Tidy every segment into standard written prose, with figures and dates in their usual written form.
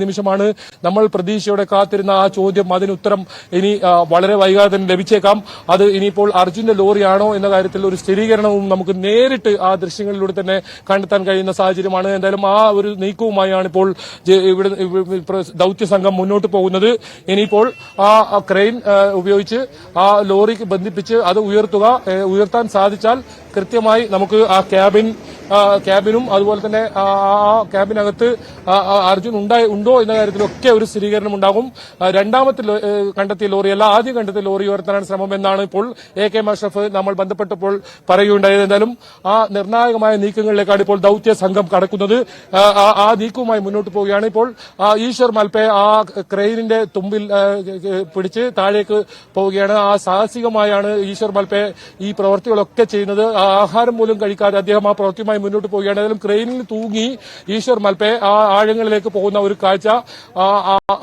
നിമിഷമാണ് നമ്മൾ പ്രതീക്ഷയോടെ കാത്തിരുന്ന ആ ചോദ്യം. അതിന് ഉത്തരം ഇനി വളരെ വൈകാതെ തന്നെ ലഭിച്ചേക്കാം. അത് ഇനിയിപ്പോൾ അർജുന്റെ ലോറിയാണോ എന്ന കാര്യത്തിൽ ഒരു സ്ഥിരീകരണവും നമുക്ക് നേരിട്ട് ആ ദൃശ്യങ്ങളിലൂടെ തന്നെ കണ്ടെത്താൻ കഴിയുന്ന സാഹചര്യമാണ്. എന്തായാലും ആ ഒരു നീക്കവുമായാണ് ഇപ്പോൾ ഇവിടെ ദൌത്യ സംഘം മുന്നോട്ട് പോകുന്നത്. ഇനിയിപ്പോൾ ആ ക്രെയിൻ ഉപയോഗിച്ച് ആ ലോറിക്ക് ബന്ധിപ്പിച്ച് അത് ഉയർത്താൻ സാധിച്ചാൽ കൃത്യമായി നമുക്ക് ആ ക്യാബിനും അതുപോലെ തന്നെ ആ ക്യാബിനകത്ത് അർജുൻ ഉണ്ടോ എന്ന കാര്യത്തിലൊക്കെ ഒരു സ്ഥിരീകരണം ഉണ്ടാകും. രണ്ടാമത്തെ കണ്ടെത്തിയ ലോറിയല്ല, ആദ്യം കണ്ടെത്തിയ ലോറി ഉയർത്താനാണ് ശ്രമം എന്നാണ് ഇപ്പോൾ AK അഷ്റഫ് നമ്മൾ ബന്ധപ്പെട്ടപ്പോൾ പറയുകയുണ്ടായത്. എന്തായാലും ആ നിർണായകമായ നീക്കങ്ങളിലേക്കാണ് ഇപ്പോൾ ദൌത്യ സംഘം കടക്കുന്നത്. ആ നീക്കവുമായി മുന്നോട്ട് പോവുകയാണ്. ഇപ്പോൾ ഈശ്വർ മൽപെ ആ ക്രെയിനിന്റെ തുമ്പിൽ പിടിച്ച് താഴേക്ക് പോവുകയാണ്. ആ സാഹസികമായാണ് ഈശ്വർ മൽപെ ഈ പ്രവൃത്തികളൊക്കെ ചെയ്യുന്നത്. ആഹാരം പോലും കഴിക്കാതെ അദ്ദേഹം ആ പ്രവൃത്തിയുമായി മുന്നോട്ട് പോവുകയാണ്. ഏതായാലും ക്രെയിനിൽ തൂങ്ങി ഈശ്വർ മൽപെ ആ ആഴങ്ങളിലേക്ക് പോകുന്ന ഒരു കാഴ്ച,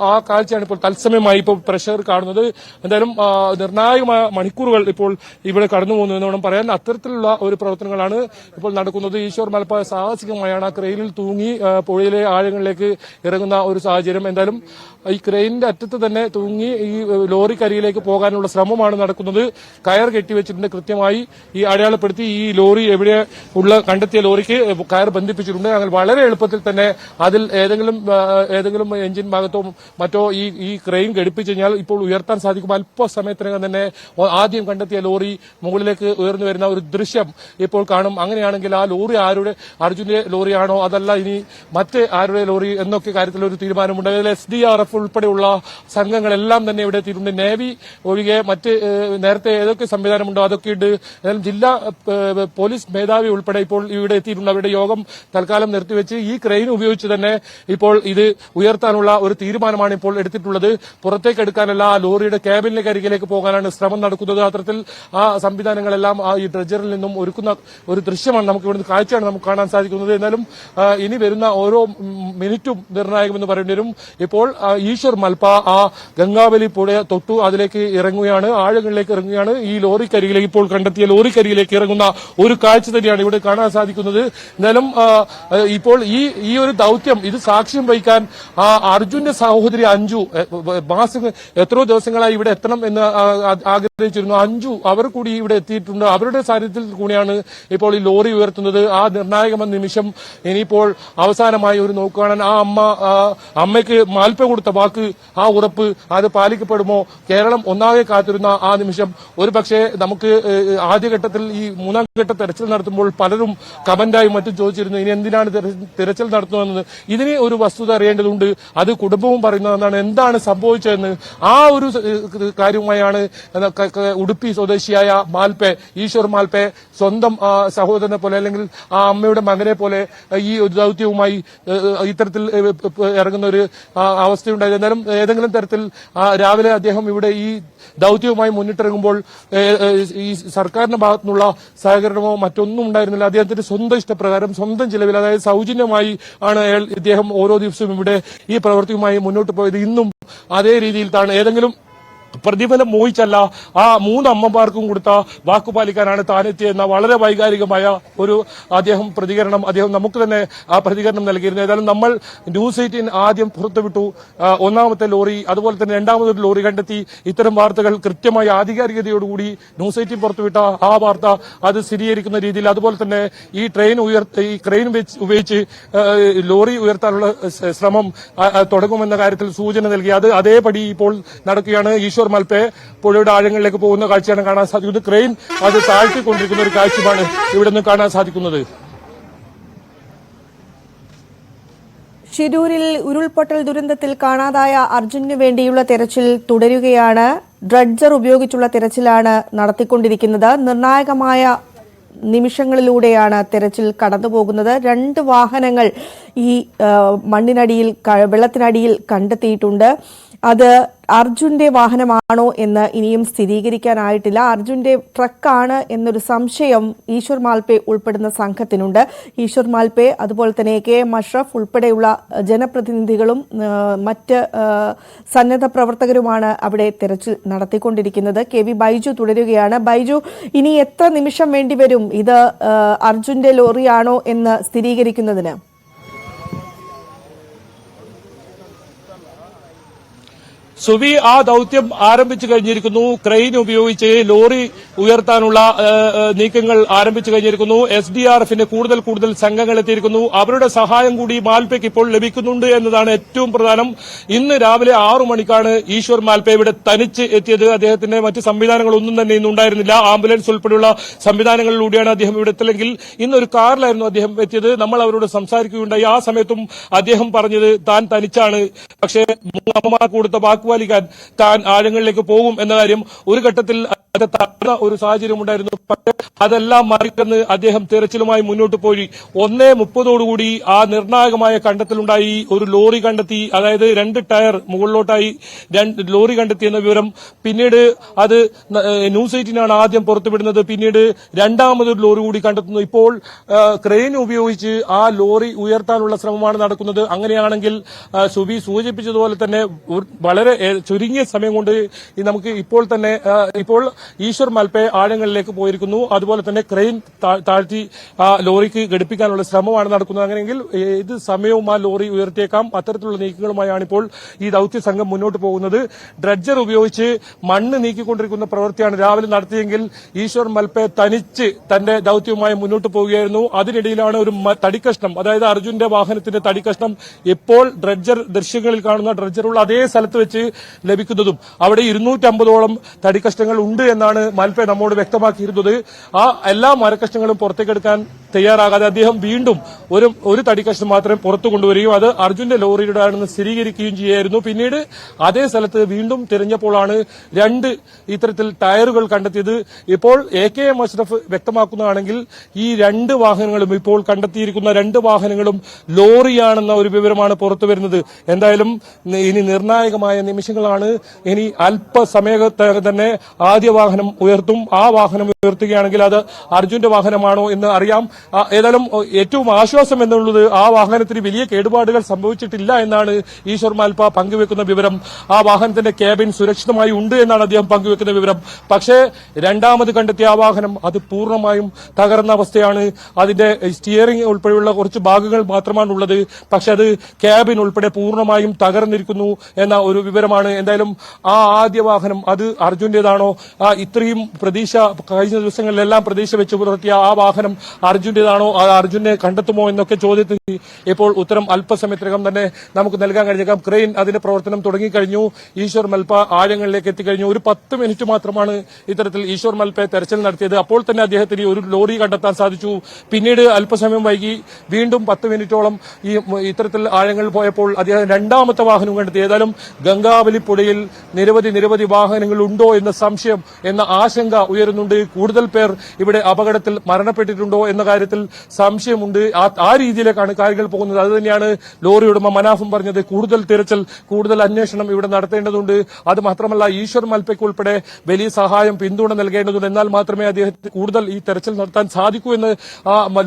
ആ കാഴ്ചയാണ് ഇപ്പോൾ തത്സമയമായി ഇപ്പോൾ പ്രഷർ കാണുന്നത്. എന്തായാലും നിർണായകമായ മണിക്കൂറുകൾ ഇപ്പോൾ ഇവിടെ കടന്നു പോകുന്നു എന്ന് വേണം പറയാൻ. അത്തരത്തിലുള്ള ഒരു പ്രവർത്തനങ്ങളാണ് ഇപ്പോൾ നടക്കുന്നത്. ഈശ്വർ മൽപെ സാഹസികമായാണ് ആ ക്രെയിനിൽ തൂങ്ങി പുഴയിലെ ആഴങ്ങളിലേക്ക് ഇറങ്ങുന്ന ഒരു സാഹചര്യം. എന്തായാലും ഈ ക്രെയിനിന്റെ അറ്റത്ത് തന്നെ തൂങ്ങി ഈ ലോറിക്കരിയിലേക്ക് പോകാനുള്ള ശ്രമമാണ് നടക്കുന്നത്. കയർ കെട്ടിവെച്ചിട്ടുണ്ട്, കൃത്യമായി ഈ അടയാളപ്പെടുത്തി ഈ ലോറി എവിടെ കണ്ടെത്തിയ ലോറിക്ക് കയർ ബന്ധിപ്പിച്ചിട്ടുണ്ട്. അങ്ങനെ വളരെ എളുപ്പത്തിൽ തന്നെ അതിൽ ഏതെങ്കിലും എഞ്ചിൻ ഭാഗത്തോ മറ്റോ ഈ ക്രെയിൻ ഘടിപ്പിച്ചു കഴിഞ്ഞാൽ ഇപ്പോൾ ഉയർത്താൻ സാധിക്കും. അല്പസമയത്തിനകം തന്നെ ആദ്യം കണ്ടെത്തിയ ലോറി മുകളിലേക്ക് ഉയർന്നു വരുന്ന ഒരു ദൃശ്യം ഇപ്പോൾ കാണും. അങ്ങനെയാണെങ്കിൽ ആ ലോറി അർജുന്റെ ലോറിയാണോ അതല്ല ഇനി മറ്റ് ആരുടെ ലോറി എന്നൊക്കെ കാര്യത്തിൽ ഒരു തീരുമാനമുണ്ട്. അതിൽ SDRF ഉൾപ്പെടെയുള്ള സംഘങ്ങളെല്ലാം തന്നെ ഇവിടെ എത്തിയിട്ടുണ്ട്. നേവി ഒഴികെ മറ്റ് നേരത്തെ ഏതൊക്കെ സംവിധാനമുണ്ടോ അതൊക്കെ ഉണ്ട്. ജില്ലാ പോലീസ് മേധാവി ഉൾപ്പെടെ ഇപ്പോൾ ഇവിടെ എത്തിയിട്ടുണ്ട്. അവരുടെ യോഗം തൽക്കാലം നിർത്തിവെച്ച് ഈ ക്രെയിൻ ഉപയോഗിച്ച് തന്നെ ഇപ്പോൾ ഇത് ഉയർത്താനുള്ള ഒരു തീരുമാനമാണ് ഇപ്പോൾ എടുത്തിട്ടുള്ളത്. പുറത്തേക്ക് എടുക്കാനല്ല, ആ ലോറിയുടെ ക്യാബിനിലേക്ക് അരികിലേക്ക് പോകാനാണ് ശ്രമം നടക്കുന്നത്. അത്തരത്തിൽ ആ സംവിധാനങ്ങളെല്ലാം ഈ ഡ്രഡ്ജറിൽ നിന്നും ഒരുക്കുന്ന ഒരു ദൃശ്യമാണ് നമുക്ക് ഇവിടുന്ന് കാഴ്ചയാണ് നമുക്ക് കാണാൻ സാധിക്കുന്നത്. എന്നാലും ഇനി വരുന്ന ഓരോ മിനിറ്റും നിർണായകമെന്ന് പറയേണ്ടി വരും. ഇപ്പോൾ ഈശ്വർ മൽപ ആ ഗംഗാവലി പുഴ തൊട്ടു അതിലേക്ക് ഇറങ്ങുകയാണ്, ആഴങ്ങളിലേക്ക് ഇറങ്ങുകയാണ്. ഈ ലോറിക്കരികിലേക്ക് ഇപ്പോൾ കണ്ടെത്തിയ ലോറിക്കരികിലേക്ക് ഇറങ്ങുന്ന ഒരു കാഴ്ച തന്നെയാണ് ഇവിടെ കാണാൻ സാധിക്കുന്നത്. എന്നാലും ഇപ്പോൾ ഈ ഒരു ദൌത്യം ഇത് സാക്ഷ്യം വഹിക്കാൻ അർജുന്റെ സഹോദരി അഞ്ജു എത്രയോ ദിവസങ്ങളായി ഇവിടെ എത്തണം എന്ന് ആഗ്രഹിച്ചിരുന്നു. അഞ്ജു അവർ കൂടി ഇവിടെ എത്തിയിട്ടുണ്ട്. അവരുടെ സാന്നിധ്യത്തിൽ കൂടിയാണ് ഇപ്പോൾ ഈ ലോറി ഉയർത്തുന്നത്. ആ നിർണായകമായ നിമിഷം ഇനിയിപ്പോൾ അവസാനമായി ഒരു നോക്കുകയാണ്. ആ അമ്മയ്ക്ക് മാൽപ്പ കൊടുത്ത വാക്ക്, ആ ഉറപ്പ് അത് പാലിക്കപ്പെടുമോ? കേരളം ഒന്നാകെ കാത്തിരുന്ന ആ നിമിഷം. ഒരു പക്ഷേ നമുക്ക് ആദ്യഘട്ടത്തിൽ ഈ മൂന്നാം ഘട്ട തെരച്ചിൽ നടത്തുമ്പോൾ പലരും കമന്റായും മറ്റും ചോദിച്ചിരുന്നു ഇനി എന്തിനാണ് തിരച്ചിൽ നടത്തുന്നതെന്ന്. ഇതിന് ഒരു വസ്തുത അറിയേണ്ടതുണ്ട്. അത് കുടുംബവും പറയുന്നതെന്നാണ്. എന്താണ് സംഭവിച്ചതെന്ന് ആ ഒരു കാര്യവുമായാണ് ഉടുപ്പി സ്വദേശിയായ മാൽപെ, ഈശ്വർ മാൽപെ സ്വന്തം സഹോദരനെ പോലെ അല്ലെങ്കിൽ ആ അമ്മയുടെ മകനെ പോലെ ഈ ദൌത്യവുമായി ഇത്തരത്തിൽ ഇറങ്ങുന്ന ഒരു അവസ്ഥയുണ്ടായത്. എന്നാലും ഏതെങ്കിലും തരത്തിൽ രാവിലെ അദ്ദേഹം ഇവിടെ ഈ ദൌത്യവുമായി മുന്നിട്ടിറങ്ങുമ്പോൾ ഈ സർക്കാരിന്റെ ഭാഗത്തുനിന്നുള്ള സഹകരണമോ മറ്റൊന്നും ഉണ്ടായിരുന്നില്ല. അദ്ദേഹത്തിന്റെ സ്വന്തം ഇഷ്ടപ്രകാരം സ്വന്തം ചിലവിൽ, അതായത് സൗജന്യമായി ആണ് ഇദ്ദേഹം ഓരോ ദിവസവും ഇവിടെ ഈ പ്രവൃത്തിയുമായി മുന്നോട്ട് പോയത്. ഇന്നും അതേ രീതിയിൽ ഏതെങ്കിലും പ്രതിഫലം മോഹിച്ചല്ല ആ മൂന്ന് അമ്മമാർക്കും കൊടുത്ത വാക്കുപാലിക്കാനാണ് താനെത്തിയെന്ന വളരെ വൈകാരികമായ ഒരു പ്രതികരണം അദ്ദേഹം നമുക്ക് തന്നെ ആ പ്രതികരണം നൽകിയിരുന്നു. ഏതായാലും നമ്മൾ ന്യൂസ് 18 ആദ്യം പുറത്തുവിട്ടു ഒന്നാമത്തെ ലോറി, അതുപോലെ തന്നെ രണ്ടാമതൊരു ലോറി കണ്ടെത്തി. ഇത്തരം വാർത്തകൾ കൃത്യമായി ആധികാരികതയോടുകൂടി ന്യൂസ് 18 പുറത്തുവിട്ട ആ വാർത്ത അത് സ്ഥിരീകരിക്കുന്ന രീതിയിൽ, അതുപോലെ തന്നെ ഈ ക്രെയിൻ ഉപയോഗിച്ച് ലോറി ഉയർത്താനുള്ള ശ്രമം തുടങ്ങുമെന്ന കാര്യത്തിൽ സൂചന നൽകി. അത് അതേപടി ഇപ്പോൾ നടക്കുകയാണ്. ഈശ്വർ മൽപെ പുഴയുടെ ആഴങ്ങളിലേക്ക് പോകുന്ന കാഴ്ചയാണ് കാണാൻ സാധിക്കുന്നത്. ക്രെയിൻ അത് താഴ്ത്തിക്കൊണ്ടിരിക്കുന്ന ഒരു കാഴ്ചയാണ് ഇവിടെ നിന്ന് കാണാൻ സാധിക്കുന്നത്. ഷിരൂരിൽ ഉരുൾപൊട്ടൽ ദുരന്തത്തിൽ കാണാതായ അർജുനു വേണ്ടിയുള്ള തെരച്ചിൽ തുടരുകയാണ്. ഡ്രഡ്ജർ ഉപയോഗിച്ചുള്ള തെരച്ചിലാണ് നടത്തിക്കൊണ്ടിരിക്കുന്നത്. നിർണായകമായ നിമിഷങ്ങളിലൂടെയാണ് തെരച്ചിൽ കടന്നുപോകുന്നത്. 2 വാഹനങ്ങൾ ഈ വെള്ളത്തിനടിയിൽ കണ്ടെത്തിയിട്ടുണ്ട്. അത് അർജുന്റെ വാഹനമാണോ എന്ന് ഇനിയും സ്ഥിരീകരിക്കാനായിട്ടില്ല. അർജുന്റെ ട്രക്കാണ് എന്നൊരു സംശയം ഈശ്വർ മാൽപെ ഉൾപ്പെടുന്ന സംഘത്തിനുണ്ട്. ഈശ്വർ മാൽപെ, അതുപോലെ തന്നെ KM അഷ്റഫ് ഉൾപ്പെടെയുള്ള ജനപ്രതിനിധികളും മറ്റ് സന്നദ്ധ പ്രവർത്തകരുമാണ് അവിടെ തെരച്ചിൽ നടത്തിക്കൊണ്ടിരിക്കുന്നത്. KV ബൈജു തുടരുകയാണ്. ബൈജു, ഇനി എത്ര നിമിഷം വേണ്ടിവരും ഇത് അർജുന്റെ ലോറിയാണോ എന്ന് സ്ഥിരീകരിക്കുന്നതിന്? സുവി ആ ദൌത്യം ആരംഭിച്ചു കഴിഞ്ഞിരിക്കുന്നു. ക്രെയിൻ ഉപയോഗിച്ച് ലോറി ഉയർത്താനുള്ള നീക്കങ്ങൾ ആരംഭിച്ചു കഴിഞ്ഞിരിക്കുന്നു. SDRFന്റെ കൂടുതൽ സംഘങ്ങൾ എത്തിയിരിക്കുന്നു. അവരുടെ സഹായം കൂടി മാൽപ്പയ്ക്ക് ഇപ്പോൾ ലഭിക്കുന്നുണ്ട് എന്നതാണ് ഏറ്റവും പ്രധാനം. ഇന്ന് രാവിലെ 6 മണിക്കാണ് ഈശ്വർ മാൽപ്പെ ഇവിടെ തനിച്ച് എത്തിയത്. അദ്ദേഹത്തിന്റെ മറ്റ് സംവിധാനങ്ങളൊന്നും തന്നെ ഇന്നുണ്ടായിരുന്നില്ല. ആംബുലൻസ് ഉൾപ്പെടെയുള്ള സംവിധാനങ്ങളിലൂടെയാണ് അദ്ദേഹം ഇവിടെ എത്തിയെങ്കിൽ ഇന്നൊരു കാറിലായിരുന്നു അദ്ദേഹം എത്തിയത്. നമ്മൾ അവരോട് സംസാരിക്കുകയുണ്ടായി. ആ സമയത്തും അദ്ദേഹം പറഞ്ഞത് താൻ തനിച്ചാണ്, പക്ഷേ മൂന്നമ്മമാർ കൊടുത്ത വാക്കുപാലിക്കാൻ താൻ ആഴങ്ങളിലേക്ക് പോകും എന്ന കാര്യം ഒരു ഘട്ടത്തിൽ തടയുന്ന ഒരു സാഹചര്യം ഉണ്ടായിരുന്നു. പക്ഷേ അതെല്ലാം മറികടന്ന് അദ്ദേഹം തിരച്ചിലുമായി മുന്നോട്ട് പോയി. 1:30 ആ നിർണായകമായ കണ്ടെത്തലുണ്ടായി. ഒരു ലോറി കണ്ടെത്തി, അതായത് 2 ടയർ മുകളിലോട്ടായി ലോറി കണ്ടെത്തി എന്ന വിവരം പിന്നീട് അത് ന്യൂസ് 18 ആദ്യം പുറത്തുവിടുന്നത്. പിന്നീട് രണ്ടാമതൊരു ലോറി കൂടി കണ്ടെത്തുന്നു. ഇപ്പോൾ ക്രെയിൻ ഉപയോഗിച്ച് ആ ലോറി ഉയർത്താനുള്ള ശ്രമമാണ് നടക്കുന്നത്. അങ്ങനെയാണെങ്കിൽ സുബി സൂചിപ്പിച്ചതുപോലെ തന്നെ വളരെ ചുരുങ്ങിയ സമയം കൊണ്ട് നമുക്ക് ഇപ്പോൾ ഈശ്വർ മാൽപ്പെ ആഴങ്ങളിലേക്ക് പോയിരിക്കുന്നു. അതുപോലെ തന്നെ ക്രെയിൻ താഴ്ത്തി ആ ലോറിക്ക് ഘടിപ്പിക്കാനുള്ള ശ്രമമാണ് നടക്കുന്നത്. അങ്ങനെയെങ്കിൽ ഏത് സമയവും ആ ലോറി ഉയർത്തിയേക്കാം. അത്തരത്തിലുള്ള നീക്കങ്ങളുമായാണ് ഇപ്പോൾ ഈ ദൌത്യ സംഘം മുന്നോട്ട് പോകുന്നത്. ഡ്രഡ്ജർ ഉപയോഗിച്ച് മണ്ണ് നീക്കിക്കൊണ്ടിരിക്കുന്ന പ്രവൃത്തിയാണ് രാവിലെ നടത്തിയെങ്കിൽ ഈശ്വർ മാൽപ്പെ തനിച്ച് തന്റെ ദൌത്യവുമായി മുന്നോട്ട് പോവുകയായിരുന്നു. അതിനിടയിലാണ് ഒരു തടിക്കഷ്ണം, അതായത് അർജുന്റെ വാഹനത്തിന്റെ തടിക്കഷ്ണം ഇപ്പോൾ ദൃശ്യങ്ങളിൽ കാണുന്ന ഡ്രഡ്ജറുള്ള അതേ സ്ഥലത്ത് വെച്ച് ലഭിക്കുന്നതും. അവിടെ 250ഓളം തടിക്കഷ്ണങ്ങൾ ഉണ്ട് എന്നാണ് മാൽപ്പെ നമ്മോട് വ്യക്തമാക്കിയിരുന്നത്. ആ എല്ലാ മരക്കഷ്ണങ്ങളും പുറത്തേക്കെടുക്കാൻ തയ്യാറാകാതെ അദ്ദേഹം വീണ്ടും ഒരു തടിക്കഷ്ണം മാത്രമേ പുറത്തു കൊണ്ടുവരികയും അത് അർജുന്റെ ലോറിയുടെ ആണെന്ന് സ്ഥിരീകരിക്കുകയും ചെയ്യായിരുന്നു. പിന്നീട് അതേ സ്ഥലത്ത് വീണ്ടും തിരഞ്ഞപ്പോഴാണ് 2 ഇത്തരത്തിൽ ടയറുകൾ കണ്ടെത്തിയത്. ഇപ്പോൾ AKM അഷ്റഫ് വ്യക്തമാക്കുന്നതാണെങ്കിൽ ഈ 2 വാഹനങ്ങളും ഇപ്പോൾ കണ്ടെത്തിയിരിക്കുന്ന 2 വാഹനങ്ങളും ലോറിയാണെന്ന ഒരു വിവരമാണ് പുറത്തുവരുന്നത്. എന്തായാലും ഇനി നിർണായകമായ നിമിഷങ്ങളാണ്. ഇനി അല്പസമയത്ത് തന്നെ ആദ്യ വാഹനം ഉയർത്തും. ആ വാഹനം ഉയർത്തുകയാണെങ്കിൽ അത് അർജുന്റെ വാഹനമാണോ എന്ന് അറിയാം. ഏതായാലും ഏറ്റവും ആശ്വാസം എന്നുള്ളത് ആ വാഹനത്തിന് വലിയ കേടുപാടുകൾ സംഭവിച്ചിട്ടില്ല എന്നാണ് ഈശ്വർ മാൽപ്പ പങ്കുവെക്കുന്ന വിവരം. ആ വാഹനത്തിന്റെ ക്യാബിൻ സുരക്ഷിതമായി ഉണ്ട് എന്നാണ് അദ്ദേഹം പങ്കുവെക്കുന്ന വിവരം. പക്ഷേ രണ്ടാമത് കണ്ടെത്തിയ ആ വാഹനം അത് പൂർണ്ണമായും തകർന്ന അവസ്ഥയാണ്. അതിന്റെ സ്റ്റിയറിംഗ് ഉൾപ്പെടെയുള്ള കുറച്ച് ഭാഗങ്ങൾ മാത്രമാണ് ഉള്ളത്. പക്ഷെ അത് ക്യാബിൻ ഉൾപ്പെടെ പൂർണ്ണമായും തകർന്നിരിക്കുന്നു എന്ന ഒരു വിവരമാണ്. എന്തായാലും ആ ആദ്യ വാഹനം അത് അർജുന്റേതാണോ, ഇത്രയും പ്രതീക്ഷ കഴിഞ്ഞ ദിവസങ്ങളിലെല്ലാം പ്രതീക്ഷ വെച്ച് പുലർത്തിയ ആ വാഹനം അർജുന്റേതാണോ, അർജുനെ കണ്ടെത്തുമോ എന്നൊക്കെ ചോദ്യത്തിന് ഇപ്പോൾ ഉത്തരം അല്പസമയത്തിനകം തന്നെ നമുക്ക് നൽകാൻ കഴിഞ്ഞേക്കാം. ക്രെയിൻ അതിന്റെ പ്രവർത്തനം തുടങ്ങിക്കഴിഞ്ഞു. ഈശ്വർ മാൽപ്പ ആഴങ്ങളിലേക്ക് എത്തിക്കഴിഞ്ഞു. ഒരു 10 മിനിറ്റ് മാത്രമാണ് ഇത്തരത്തിൽ ഈശ്വർ മാൽപ്പെ തെരച്ചിൽ നടത്തിയത്. അപ്പോൾ തന്നെ അദ്ദേഹത്തിന് ഒരു ലോറി കണ്ടെത്താൻ സാധിച്ചു. പിന്നീട് അല്പസമയം വൈകി വീണ്ടും 10 മിനിറ്റോളം ഇത്തരത്തിൽ ആഴങ്ങളിൽ പോയപ്പോൾ അദ്ദേഹം രണ്ടാമത്തെ വാഹനം കണ്ടെത്തി. ഏതായാലും ഗംഗാവലി പുഴയിൽ നിരവധി വാഹനങ്ങൾ ഉണ്ടോ എന്ന സംശയം, എന്ന ആശങ്ക ഉയരുന്നുണ്ട്. കൂടുതൽ പേർ ഇവിടെ അപകടത്തിൽ മരണപ്പെട്ടിട്ടുണ്ടോ എന്ന കാര്യത്തിൽ സംശയമുണ്ട്. ആ രീതിയിലേക്കാണ് കാര്യങ്ങൾ പോകുന്നത്. അതുതന്നെയാണ് ലോറി ഉടമ മനാഫും പറഞ്ഞത്. കൂടുതൽ തിരച്ചിൽ, കൂടുതൽ അന്വേഷണം ഇവിടെ നടത്തേണ്ടതുണ്ട്. അത് മാത്രമല്ല ഈശ്വർ മാൽപ്പയ്ക്ക് ഉൾപ്പെടെ വലിയ സഹായം, പിന്തുണ നൽകേണ്ടതുണ്ട്. എന്നാൽ മാത്രമേ അദ്ദേഹത്തിന് കൂടുതൽ ഈ തെരച്ചിൽ നടത്താൻ സാധിക്കൂ എന്ന്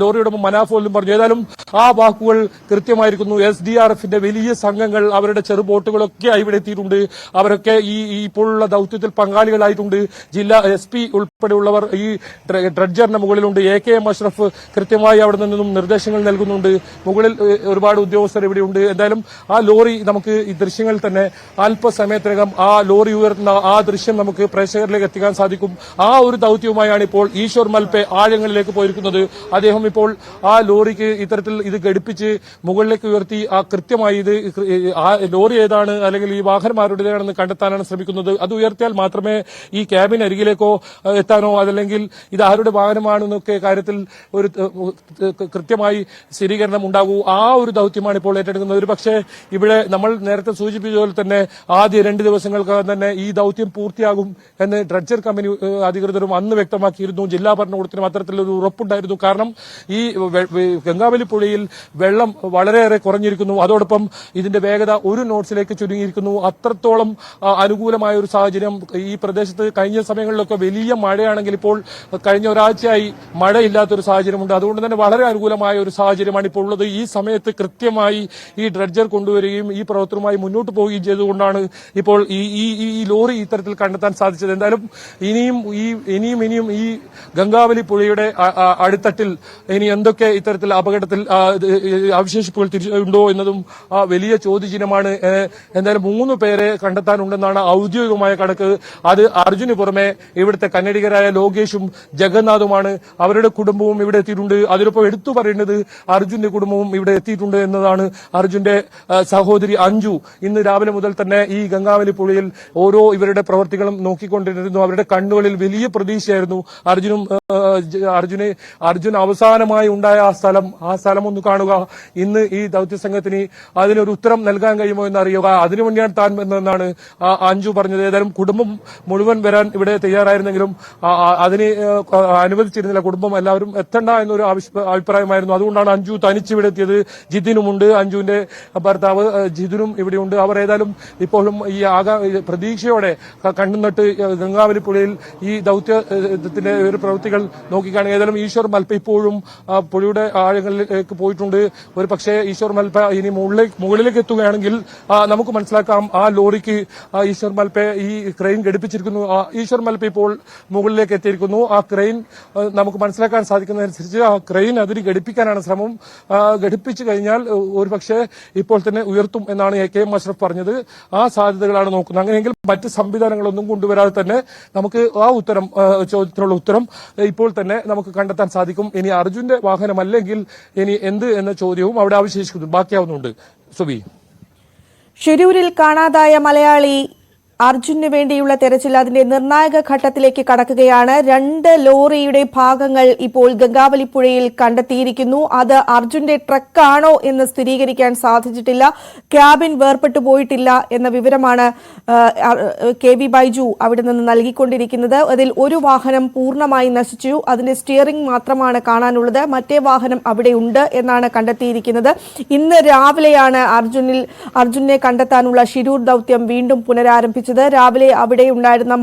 ലോറി ഉടമ മനാഫ് പോലും പറഞ്ഞു. ഏതായാലും ആ വാക്കുകൾ കൃത്യമായിരിക്കുന്നു. SDRFന്റെ വലിയ സംഘങ്ങൾ, അവരുടെ ചെറുബോട്ടുകളൊക്കെ ഇവിടെ എത്തിയിട്ടുണ്ട്. അവരൊക്കെ ഈ ഇപ്പോഴുള്ള ദൌത്യത്തിൽ പങ്കാളികളായിട്ടുണ്ട്. ജില്ലാ SP ഉൾപ്പെടെയുള്ളവർ ഈ ഡ്രഡ്ജറിന് മുകളിലുണ്ട്. AKM അഷ്റഫ് കൃത്യമായി അവിടെ നിന്നും നിർദ്ദേശങ്ങൾ നൽകുന്നുണ്ട്. മുകളിൽ ഒരുപാട് ഉദ്യോഗസ്ഥർ ഇവിടെയുണ്ട്. എന്തായാലും ആ ലോറി നമുക്ക് ഈ ദൃശ്യങ്ങൾ തന്നെ അല്പസമയത്തിനകം ആ ലോറി ഉയർത്തുന്ന ആ ദൃശ്യം നമുക്ക് പ്രേക്ഷകരിലേക്ക് എത്തിക്കാൻ സാധിക്കും. ആ ഒരു ദൌത്യവുമായാണ് ഇപ്പോൾ ഈശ്വർ മാൽപ്പെ ആഴങ്ങളിലേക്ക് പോയിരിക്കുന്നത്. അദ്ദേഹം ഇപ്പോൾ ആ ലോറിക്ക് ഇത്തരത്തിൽ ഇത് ഘടിപ്പിച്ച് മുകളിലേക്ക് ഉയർത്തി ആ കൃത്യമായി ഇത് ലോറി ഏതാണ് അല്ലെങ്കിൽ ഈ വാഹനം ആരുടേതാണെന്ന് കണ്ടെത്താനാണ് ശ്രമിക്കുന്നത്. അത് ഉയർത്തിയാൽ മാത്രമേ ഈ ക്യാബിൻ അരികിലേക്കോ എത്താനോ അതല്ലെങ്കിൽ ഇത് ആരുടെ വാഹനമാണെന്നൊക്കെ കാര്യത്തിൽ ഒരു കൃത്യമായി സ്ഥിരീകരണം ഉണ്ടാകൂ. ആ ഒരു ദൌത്യമാണ് ഇപ്പോൾ ഏറ്റെടുക്കുന്നത്. ഒരു പക്ഷേ ഇവിടെ നമ്മൾ നേരത്തെ സൂചിപ്പിച്ചതുപോലെ തന്നെ ആദ്യ 2 ദിവസങ്ങൾക്കകം തന്നെ ഈ ദൌത്യം പൂർത്തിയാകും എന്ന് ഡ്രഡ്ജർ കമ്പനി അധികൃതരും അന്ന് വ്യക്തമാക്കിയിരുന്നു. ജില്ലാ ഭരണകൂടത്തിനും അത്തരത്തിലൊരു ഉറപ്പുണ്ടായിരുന്നു. കാരണം ഈ ഗംഗാവലി പുഴയിൽ വെള്ളം വളരെയേറെ കുറഞ്ഞിരിക്കുന്നു. അതോടൊപ്പം ഇതിന്റെ വേഗത 1 നോട്ട്സിലേക്ക് ചുരുങ്ങിയിരിക്കുന്നു. അത്രത്തോളം അനുകൂലമായ ഒരു സാഹചര്യം ഈ പ്രദേശത്ത് കഴിഞ്ഞ സമയങ്ങളിലൊക്കെ വലിയ മഴയാണെങ്കിൽ ഇപ്പോൾ കഴിഞ്ഞ ഒരാഴ്ചയായി മഴയില്ലാത്തൊരു സാഹചര്യം സാഹചര്യമുണ്ട്. അതുകൊണ്ട് തന്നെ വളരെ അനുകൂലമായ ഒരു സാഹചര്യമാണ് ഇപ്പോൾ ഉള്ളത്. ഈ സമയത്ത് കൃത്യമായി ഈ ഡ്രഡ്ജർ കൊണ്ടുവരികയും ഈ പ്രവർത്തനവുമായി മുന്നോട്ട് പോവുകയും ചെയ്തുകൊണ്ടാണ് ഇപ്പോൾ ഈ ലോറി ഇത്തരത്തിൽ കണ്ടെത്താൻ സാധിച്ചത്. എന്തായാലും ഇനിയും ഈ ഗംഗാവലി പുഴയുടെ അടിത്തട്ടിൽ ഇനി എന്തൊക്കെ ഇത്തരത്തിൽ അപകടത്തിൽ അവശേഷിപ്പുകൾ ഉണ്ടോ എന്നതും വലിയ ചോദ്യചിഹ്നമാണ്. എന്തായാലും 3 പേരെ കണ്ടെത്താനുണ്ടെന്നാണ് ഔദ്യോഗികമായ കണക്ക്. അത് അർജുന് പുറമെ ഇവിടുത്തെ കന്നഡിഗരായ ലോകേഷും ജഗന്നാഥുമാണ്. അവരുടെ കുടുംബവും ഇവിടെ എത്തിയിട്ടുണ്ട്. അതിനൊപ്പം എടുത്തു പറയേണ്ടത് അർജുന്റെ കുടുംബവും ഇവിടെ എത്തിയിട്ടുണ്ട് എന്നതാണ്. അർജുന്റെ സഹോദരി അഞ്ജു ഇന്ന് രാവിലെ മുതൽ തന്നെ ഈ ഗംഗാവലി പുഴയിൽ ഓരോ ഇവരുടെ പ്രവർത്തികളും നോക്കിക്കൊണ്ടിരുന്നു. അവരുടെ കണ്ണുകളിൽ വലിയ പ്രതീക്ഷയായിരുന്നു. അർജുൻ അവസാനമായി ഉണ്ടായ ആ സ്ഥലം ഒന്ന് കാണുക, ഇന്ന് ഈ ദൌത്യസംഘത്തിന് അതിനൊരു ഉത്തരം നൽകാൻ കഴിയുമോ എന്നറിയുക, അതിനുവേണ്ടിയാണ് താൻ എന്നാണ് അഞ്ജു പറഞ്ഞത്. ഏതായാലും കുടുംബം മുഴുവൻ വരാൻ ഇവിടെ തയ്യാറായിരുന്നെങ്കിലും അതിന് അനുവദിച്ചിരുന്നില്ല. കുടുംബം എല്ലാവരും എത്തണ്ട എന്നൊരു അഭിപ്രായമായിരുന്നു. അതുകൊണ്ടാണ് അഞ്ജു തനിച്ചിവിടെ എത്തിയത്. ജിതിനുമുണ്ട്, അഞ്ജുവിന്റെ ഭർത്താവ് ജിതിനും ഇവിടെയുണ്ട്. അവർ ഏതായാലും ഇപ്പോഴും ഈ പ്രതീക്ഷയോടെ കണ്ണുനട്ട് ഗംഗാവലി പുഴയിൽ ഈ ദൌത്യത്തിന്റെ ഒരു പ്രവൃത്തികൾ നോക്കിക്കാണുക. ഏതായാലും ഈശ്വർ മൽപ്പ ഇപ്പോഴും പുഴയുടെ ആഴങ്ങളിലേക്ക് പോയിട്ടുണ്ട്. ഒരു പക്ഷേ ഈശ്വർ മൽപ്പ ഇനി മുകളിലേക്ക് എത്തുകയാണെങ്കിൽ നമുക്ക് മനസ്സിലാക്കാം ആ ലോറിക്ക് ഈശ്വർ മൽപ്പയെ ഈ ക്രെയിൻ ഘടിപ്പിച്ചിരിക്കുന്നു. ഈശ്വർ മൽപ്പ ഇപ്പോൾ മുകളിലേക്ക് എത്തിയിരിക്കുന്നു. ആ ക്രെയിൻ നമുക്ക് മനസ്സിലാക്കാൻ സാധിക്കുന്നതനുസരിച്ച് ആ ക്രെയിൻ അതിന് ഘടിപ്പിക്കാനാണ് ശ്രമം. ഘടിപ്പിച്ചു കഴിഞ്ഞാൽ ഒരു പക്ഷേ ഇപ്പോൾ തന്നെ ഉയർത്തും എന്നാണ് AK അഷ്റഫ് പറഞ്ഞത്. ആ സാധ്യതകളാണ് നോക്കുന്നത്. അങ്ങനെയെങ്കിൽ മറ്റ് സംവിധാനങ്ങളൊന്നും കൊണ്ടുവരാതെ തന്നെ നമുക്ക് ആ ചോദ്യത്തിനുള്ള ഉത്തരം ഇപ്പോൾ തന്നെ നമുക്ക് കണ്ടെത്താൻ സാധിക്കും. ഇനി അർജുന്റെ വാഹനമല്ലെങ്കിൽ ഇനി എന്ത് എന്ന ചോദ്യവും അവിടെ അവശേഷിക്കുന്നു, ബാക്കിയാവുന്നുണ്ട്. സുബി, ഷിരൂരിൽ കാണാതായ മലയാളി അർജുനു വേണ്ടിയുള്ള തെരച്ചിൽ അതിന്റെ നിർണായക ഘട്ടത്തിലേക്ക് കടക്കുകയാണ്. 2 ലോറിയുടെ ഭാഗങ്ങൾ ഇപ്പോൾ ഗംഗാവലി പുഴയിൽ കണ്ടെത്തിയിരിക്കുന്നു. അത് അർജുന്റെ ട്രക്കാണോ എന്ന് സ്ഥിരീകരിക്കാൻ സാധിച്ചിട്ടില്ല. ക്യാബിൻ വേർപെട്ടു പോയിട്ടില്ല എന്ന വിവരമാണ് KV ബൈജു അവിടെ നിന്ന് നൽകിക്കൊണ്ടിരിക്കുന്നത്. അതിൽ ഒരു വാഹനം പൂർണ്ണമായി നശിച്ചു. അതിന്റെ സ്റ്റിയറിംഗ് മാത്രമാണ് കാണാനുള്ളത്. മറ്റേ വാഹനം അവിടെ ഉണ്ട് എന്നാണ് കണ്ടെത്തിയിരിക്കുന്നത്. ഇന്ന് രാവിലെയാണ് അർജുനെ കണ്ടെത്താനുള്ള ഷിരൂർ ദൌത്യം വീണ്ടും പുനരാരംഭിച്ചത്. രാവിലെ അവിടെ ഉണ്ടായിരുന്ന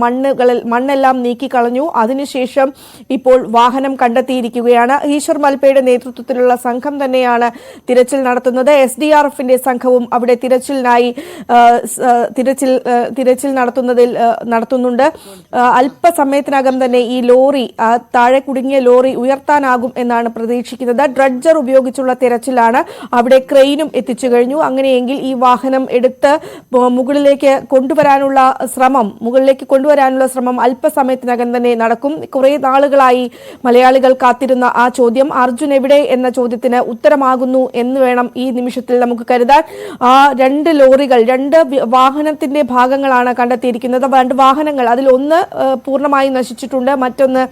മണ്ണെല്ലാം നീക്കിക്കളഞ്ഞു. അതിനുശേഷം ഇപ്പോൾ വാഹനം കണ്ടെത്തിയിരിക്കുകയാണ്. ഈശ്വർ മൽപ്പയുടെ നേതൃത്വത്തിലുള്ള സംഘം തന്നെയാണ് തിരച്ചിൽ നടത്തുന്നത്. SDRFന്റെ സംഘവും അവിടെ തിരച്ചിൽ നടത്തുന്നുണ്ട്. അല്പസമയത്തിനകം തന്നെ ഈ ലോറി, താഴെ കുടുങ്ങിയ ലോറി ഉയർത്താനാകും എന്നാണ് പ്രതീക്ഷിക്കുന്നത്. ഡ്രഡ്ജർ ഉപയോഗിച്ചുള്ള തിരച്ചിലാണ്. അവിടെ ക്രെയിനും എത്തിച്ചു കഴിഞ്ഞു. അങ്ങനെയെങ്കിൽ ഈ വാഹനം എടുത്ത് മുകളിലേക്ക് കൊണ്ടുവരാനുള്ള ശ്രമം അല്പസമയത്തിനകം തന്നെ നടക്കും. കുറെ നാളുകളായി മലയാളികൾ കാത്തിരുന്ന ആ ചോദ്യം അർജുൻ എവിടെ എന്ന ചോദ്യത്തിന് ഉത്തരമാകുന്നു എന്ന് വേണം ഈ നിമിഷത്തിൽ നമുക്ക് കരുതാൻ. ആ 2 ലോറികൾ, 2 വാഹനത്തിന്റെ ഭാഗങ്ങളാണ് കണ്ടെത്തിയിരിക്കുന്നത്. 2 വാഹനങ്ങൾ, അതിൽ ഒന്ന് പൂർണ്ണമായി നശിച്ചിട്ടുണ്ട്, മറ്റൊന്ന്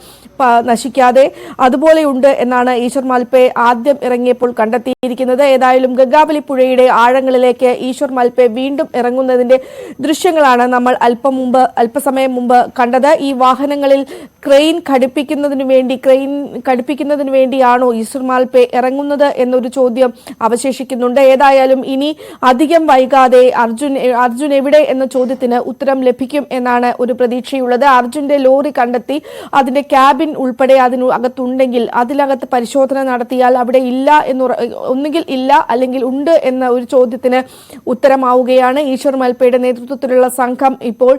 നശിക്കാതെ അതുപോലെയുണ്ട് എന്നാണ് ഈശ്വർ മൽപ്പെ ആദ്യം ഇറങ്ങിയപ്പോൾ കണ്ടെത്തിയിരിക്കുന്നത്. ഏതായാലും ഗംഗാവലി പുഴയുടെ ആഴങ്ങളിലേക്ക് ഈശ്വർ മൽപ്പെ വീണ്ടും ഇറങ്ങുന്നതിന്റെ ദൃശ്യങ്ങളാണ് നമ്മൾ അല്പസമയം മുമ്പ് കണ്ടത്. ഈ വാഹനങ്ങളിൽ ക്രെയിൻ ഘടിപ്പിക്കുന്നതിന് വേണ്ടിയാണോ ഈശ്വർ മൽപ്പെ ഇറങ്ങുന്നത് എന്നൊരു ചോദ്യം അവശേഷിക്കുന്നുണ്ട്. ഏതായാലും ഇനി അധികം വൈകാതെ അർജുൻ എവിടെ എന്ന ചോദ്യത്തിന് ഉത്തരം ലഭിക്കും എന്നാണ് ഒരു പ്രതീക്ഷയുള്ളത്. അർജുന്റെ ലോറി കണ്ടെത്തി അതിന്റെ ക്യാബിൻ ഉൾപ്പെടെ അതിനകത്തുണ്ടെങ്കിൽ അതിനകത്ത് പരിശോധന നടത്തിയാൽ അവിടെ ഒന്നുകിൽ ഇല്ല അല്ലെങ്കിൽ ഉണ്ട് എന്ന ഒരു ചോദ്യത്തിന് ഉത്തരമാവുകയാണ്. ഈശ്വർ മൽപ്പയുടെ നേതൃത്വത്തിലുള്ള സംഘം ഇപ്പോൾ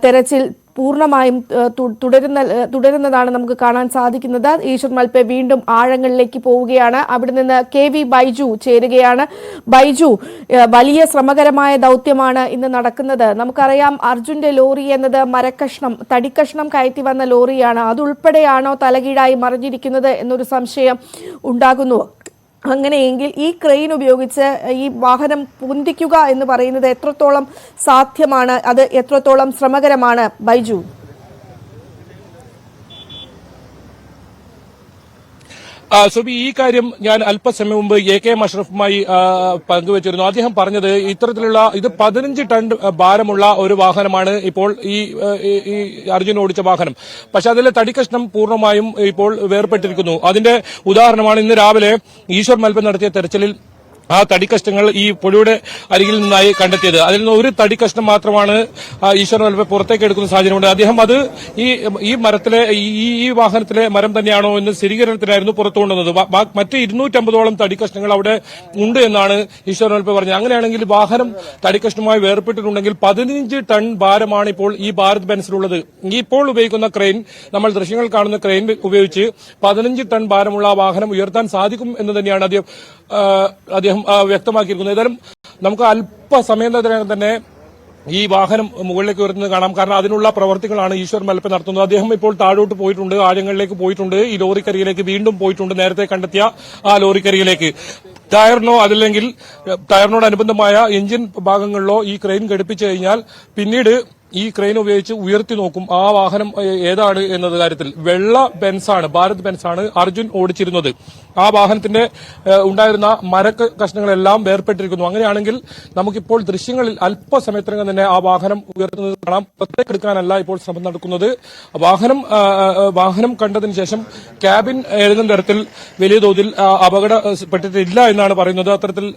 തെരച്ചിൽ പൂർണ്ണമായും തുടരുന്നതാണ് നമുക്ക് കാണാൻ സാധിക്കുന്നത്. ഈശ്വർ മൽപ്പെ വീണ്ടും ആഴങ്ങളിലേക്ക് പോവുകയാണ്. അവിടെ നിന്ന് KV ബൈജു ചേരുകയാണ്. ബൈജു, വലിയ ശ്രമകരമായ ദൗത്യമാണ് ഇന്ന് നടക്കുന്നത്. നമുക്കറിയാം അർജുന്റെ ലോറി എന്നത് തടിക്കഷ്ണം കയറ്റി വന്ന ലോറിയാണ്. അതുൾപ്പെടെയാണോ തലകീഴായി മറിഞ്ഞിരിക്കുന്നത് എന്നൊരു സംശയം ഉണ്ടാകുന്നു. അങ്ങനെയെങ്കിൽ ഈ ക്രെയിൻ ഉപയോഗിച്ച് ഈ വാഹനം പൊന്തിക്കുക എന്ന് പറയുന്നത് എത്രത്തോളം സാധ്യമാണ്, അത് എത്രത്തോളം ശ്രമകരമാണ് ബൈജു? സുബി, ഈ കാര്യം ഞാൻ അല്പസമയം മുമ്പ് AK അഷ്റഫുമായി പങ്കുവച്ചിരുന്നു. അദ്ദേഹം പറഞ്ഞത് ഇത് 15 ടൺ ഭാരമുള്ള ഒരു വാഹനമാണ് ഇപ്പോൾ ഈ അർജുൻ ഓടിച്ച വാഹനം. പക്ഷെ അതിലെ തടിക്കഷ്ണം പൂർണ്ണമായും ഇപ്പോൾ വേർപെട്ടിരിക്കുന്നു. അതിന്റെ ഉദാഹരണമാണ് ഇന്ന് രാവിലെ ഈശ്വർ മൽപ്പ നടത്തിയ തെരച്ചിലിൽ ആ തടിക്കഷ്ണങ്ങൾ ഈ പുഴയുടെ അരികിൽ നിന്നായി കണ്ടെത്തിയത്. അതിൽ നിന്ന് ഒരു തടിക്കഷ്ണം മാത്രമാണ് ഈശ്വർ മൽപ്പെ പുറത്തേക്ക് എടുക്കുന്ന സാഹചര്യമുണ്ട്. അദ്ദേഹം അത് ഈ മരത്തിലെ ഈ വാഹനത്തിലെ മരം തന്നെയാണോ എന്ന് സ്ഥിരീകരണത്തിനായിരുന്നു പുറത്തു കൊണ്ടുവന്നത്. മറ്റ് 250ഓളം തടിക്കഷ്ണങ്ങൾ അവിടെ ഉണ്ട് എന്നാണ് ഈശ്വർ മൽപ്പെ പറഞ്ഞത്. അങ്ങനെയാണെങ്കിൽ വാഹനം തടിക്കഷ്ണമായി വേർപെട്ടിട്ടുണ്ടെങ്കിൽ 15 ടൺ ഭാരമാണ് ഇപ്പോൾ ഈ ഭാരത് ബെൻസിലുള്ളത്. ഈ ഇപ്പോൾ ഉപയോഗിക്കുന്ന ക്രെയിൻ, നമ്മൾ ദൃശ്യങ്ങൾ കാണുന്ന ക്രെയിൻ ഉപയോഗിച്ച് 15 ടൺ ഭാരമുള്ള ആ വാഹനം ഉയർത്താൻ സാധിക്കും എന്ന് തന്നെയാണ് അദ്ദേഹം വ്യക്തമാക്കിയിരിക്കുന്നത്. ഏതായാലും നമുക്ക് അല്പസമയം തന്നെ ഈ വാഹനം മുകളിലേക്ക് ഉയർത്തുന്നത് കാണാം. കാരണം അതിനുള്ള പ്രവർത്തികളാണ് ഈശ്വർ മൽപ്പെ നടത്തുന്നത്. അദ്ദേഹം ഇപ്പോൾ താഴോട്ട് പോയിട്ടുണ്ട്, ആഴങ്ങളിലേക്ക് പോയിട്ടുണ്ട്, ഈ ലോറിക്കരിയിലേക്ക് വീണ്ടും പോയിട്ടുണ്ട്, നേരത്തെ കണ്ടെത്തിയ ആ ലോറിക്കരിയിലേക്ക്. ടയറിനോ അതല്ലെങ്കിൽ ടയറിനോടനുബന്ധമായ എഞ്ചിൻ ഭാഗങ്ങളിലോ ഈ ക്രെയിൻ ഘടിപ്പിച്ചു കഴിഞ്ഞാൽ പിന്നീട് ഈ ക്രെയിൻ ഉപയോഗിച്ച് ഉയർത്തി നോക്കും ആ വാഹനം ഏതാണ് എന്നത് കാര്യത്തിൽ. വെള്ള ബെൻസാണ്, ഭാരത് ബെൻസാണ് അർജുൻ ഓടിച്ചിരുന്നത്. ആ വാഹനത്തിന്റെ ഉണ്ടായിരുന്ന കഷ്ണങ്ങളെല്ലാം വേർപെട്ടിരിക്കുന്നു. അങ്ങനെയാണെങ്കിൽ നമുക്കിപ്പോൾ ദൃശ്യങ്ങളിൽ അല്പസമയത്തിനകം തന്നെ ആ വാഹനം ഉയർത്തുന്നത് കാണാം. പുറത്തേക്കെടുക്കാനല്ല ഇപ്പോൾ ശ്രമം നടക്കുന്നത്. വാഹനം കണ്ടതിന് ശേഷം ക്യാബിൻ ഏതെങ്കിലും തരത്തിൽ വലിയ തോതിൽ അപകടപ്പെട്ടിട്ടില്ല എന്നാണ് പറയുന്നത്. അത്തരത്തിൽ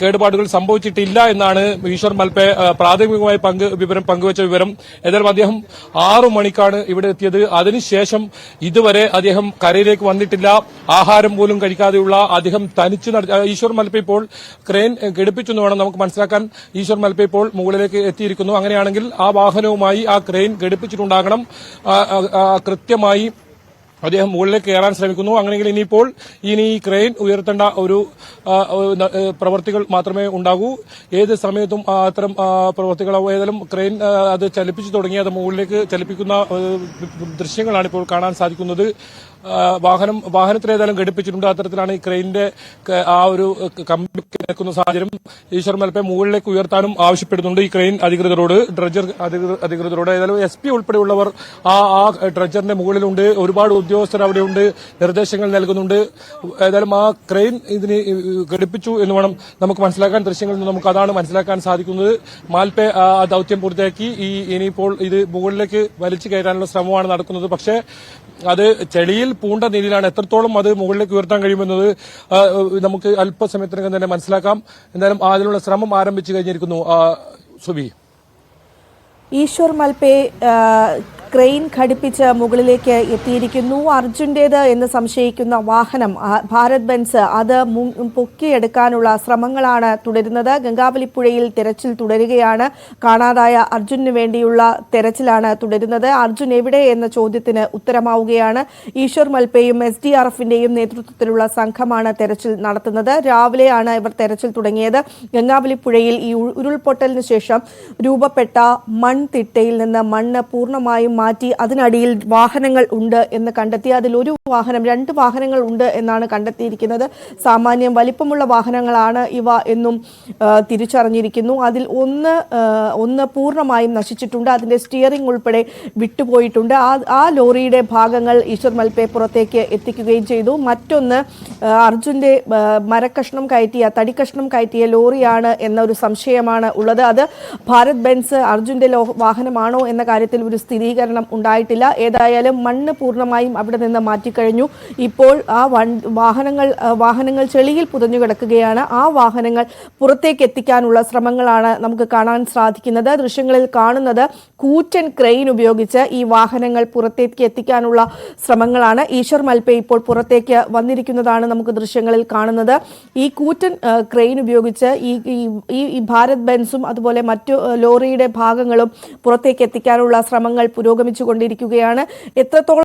കേടുപാടുകൾ സംഭവിച്ചിട്ടില്ല എന്നാണ് ഈശ്വർ മൽപ്പെ പ്രാഥമികമായി പങ്കുവച്ച വിവരം. ഏതായാലും അദ്ദേഹം 6 മണിക്കാണ് ഇവിടെ എത്തിയത്. അതിനുശേഷം ഇതുവരെ അദ്ദേഹം കരയിലേക്ക് വന്നിട്ടില്ല. ആഹാരം പോലും കഴിക്കാതെയുള്ള അദ്ദേഹം തനിച്ച് ഈശ്വർ മൽപ്പെ ഇപ്പോൾ ക്രെയിൻ ഘടിപ്പിച്ചെന്ന് വേണം നമുക്ക് മനസ്സിലാക്കാൻ. ഈശ്വർ മൽപ്പെ ഇപ്പോൾ മുകളിലേക്ക് എത്തിയിരിക്കുന്നു. അങ്ങനെയാണെങ്കിൽ ആ വാഹനവുമായി ആ ക്രെയിൻ ഘടിപ്പിച്ചിട്ടുണ്ടാകണം. കൃത്യമായി അദ്ദേഹം മുകളിലേക്ക് കയറാൻ ശ്രമിക്കുന്നു. അങ്ങനെയെങ്കിൽ ഇനിയിപ്പോൾ ഈ ക്രെയിൻ ഉയർത്തേണ്ട ഒരു പ്രവർത്തികൾ മാത്രമേ ഉണ്ടാകൂ. ഏത് സമയത്തും അത്തരം പ്രവർത്തികളാവും. ഏതായാലും ക്രെയിൻ അത് ചലിപ്പിച്ചു തുടങ്ങി, അത് മുകളിലേക്ക് ചലിപ്പിക്കുന്ന ദൃശ്യങ്ങളാണ് ഇപ്പോൾ കാണാൻ സാധിക്കുന്നത്. വാഹനത്തിൽ ഏതായാലും ഘടിപ്പിച്ചിട്ടുണ്ട്. അത്തരത്തിലാണ് ഈ ക്രെയിനിന്റെ ആ ഒരു കമ്പി നിൽക്കുന്ന സാഹചര്യം. ഈശ്വർ മൽപ്പെ മുകളിലേക്ക് ഉയർത്താനും ആവശ്യപ്പെടുന്നുണ്ട് ഈ ക്രെയിൻ അധികൃതരോട്, ഡ്രഡ്ജർ അധികൃതരോട്. ഏതായാലും SP ഉൾപ്പെടെയുള്ളവർ ആ ഡ്രഡ്ജറിന്റെ മുകളിലുണ്ട്. ഒരുപാട് ഉദ്യോഗസ്ഥർ അവിടെയുണ്ട്, നിർദ്ദേശങ്ങൾ നൽകുന്നുണ്ട്. ഏതായാലും ആ ക്രെയിൻ ഇതിന് ഘടിപ്പിച്ചു എന്ന് വേണം നമുക്ക് മനസ്സിലാക്കാൻ. ദൃശ്യങ്ങളിൽ നിന്ന് നമുക്ക് അതാണ് മനസ്സിലാക്കാൻ സാധിക്കുന്നത്. മാൽപ്പെ ആ ദൌത്യം പൂർത്തിയാക്കി ഇനിയിപ്പോൾ ഇത് മുകളിലേക്ക് വലിച്ചു കയറാനുള്ള ശ്രമമാണ് നടക്കുന്നത്. പക്ഷേ അത് ചെളിയിൽ പൂണ്ട നിലയിലാണ്. എത്രത്തോളം അത് മുകളിലേക്ക് ഉയർത്താൻ കഴിയുമെന്നത് നമുക്ക് അല്പസമയത്തിനകം തന്നെ മനസ്സിലാക്കാം. എന്തായാലും അതിനുള്ള ശ്രമം ആരംഭിച്ചു കഴിഞ്ഞിരിക്കുന്നു. സുബി, ഈശ്വർ മൽപ്പെ ക്രെയിൻ ഘടിപ്പിച്ച് മുകളിലേക്ക് എത്തിയിരിക്കുന്നു. അർജുന്റേത് എന്ന് സംശയിക്കുന്ന വാഹനം ഭാരത് ബെൻസ് അത് പൊക്കിയെടുക്കാനുള്ള ശ്രമങ്ങളാണ് തുടരുന്നത്. ഗംഗാവലിപ്പുഴയിൽ തെരച്ചിൽ തുടരുകയാണ്. കാണാതായ അർജുനു വേണ്ടിയുള്ള തെരച്ചിലാണ് തുടരുന്നത്. അർജുൻ എവിടെ എന്ന ചോദ്യത്തിന് ഉത്തരമാവുകയാണ്. ഈശ്വർ മൽപ്പയും SDRFന്റെയും നേതൃത്വത്തിലുള്ള സംഘമാണ് തെരച്ചിൽ നടത്തുന്നത്. രാവിലെയാണ് ഇവർ തെരച്ചിൽ തുടങ്ങിയത്. ഗംഗാവലിപ്പുഴയിൽ ഈ ഉരുൾപൊട്ടലിന് ശേഷം രൂപപ്പെട്ട മൺതിട്ടയിൽ നിന്ന് മണ്ണ് പൂർണ്ണമായും മാറ്റി അതിനടിയിൽ വാഹനങ്ങൾ ഉണ്ട് എന്ന് കണ്ടെത്തി. അതിൽ 2 വാഹനങ്ങൾ ഉണ്ട് എന്നാണ് കണ്ടെത്തിയിരിക്കുന്നത്. സാമാന്യം വലിപ്പമുള്ള വാഹനങ്ങളാണ് ഇവ എന്നും തിരിച്ചറിഞ്ഞിരിക്കുന്നു. അതിൽ ഒന്ന് പൂർണ്ണമായും നശിച്ചിട്ടുണ്ട്. അതിന്റെ സ്റ്റിയറിംഗ് ഉൾപ്പെടെ വിട്ടുപോയിട്ടുണ്ട്. ആ ലോറിയുടെ ഭാഗങ്ങൾ ഈശ്വർ മൽപ്പെ പുറത്തേക്ക് എത്തിക്കുകയും ചെയ്തു. മറ്റൊന്ന് അർജുന്റെ തടിക്കഷ്ണം കയറ്റിയ ലോറിയാണ് എന്നൊരു സംശയമാണ് ഉള്ളത്. അത് ഭാരത് ബെൻസ് അർജുന്റെ വാഹനമാണോ എന്ന കാര്യത്തിൽ ഒരു സ്ഥിരീകരണം ഉണ്ടായിട്ടില്ല. ഏതായാലും മണ്ണ് പൂർണ്ണമായും അവിടെ നിന്ന് മാറ്റിക്കഴിഞ്ഞു. ഇപ്പോൾ ആ വാഹനങ്ങൾ ചെളിയിൽ പുതഞ്ഞു കിടക്കുകയാണ്. ആ വാഹനങ്ങൾ പുറത്തേക്ക് എത്തിക്കാനുള്ള ശ്രമങ്ങളാണ് നമുക്ക് കാണാൻ സാധിക്കുന്നത്. ദൃശ്യങ്ങളിൽ കാണുന്നത് കൂറ്റൻ ക്രെയിൻ ഉപയോഗിച്ച് ഈ വാഹനങ്ങൾ പുറത്തേക്ക് എത്തിക്കാനുള്ള ശ്രമങ്ങളാണ്. ഈശ്വർ മൽപ്പെ ഇപ്പോൾ പുറത്തേക്ക് വന്നിരിക്കുന്നതാണ് നമുക്ക് ദൃശ്യങ്ങളിൽ കാണുന്നത്. ഈ കൂറ്റൻ ക്രെയിൻ ഉപയോഗിച്ച് ഈ ഭാരത് ബെൻസും അതുപോലെ മറ്റു ലോറിയുടെ ഭാഗങ്ങളും പുറത്തേക്ക് എത്തിക്കാനുള്ള ശ്രമങ്ങൾ പുരോഗമിച്ചുകൊണ്ടിരിക്കുകയാണ്. എത്രത്തോളം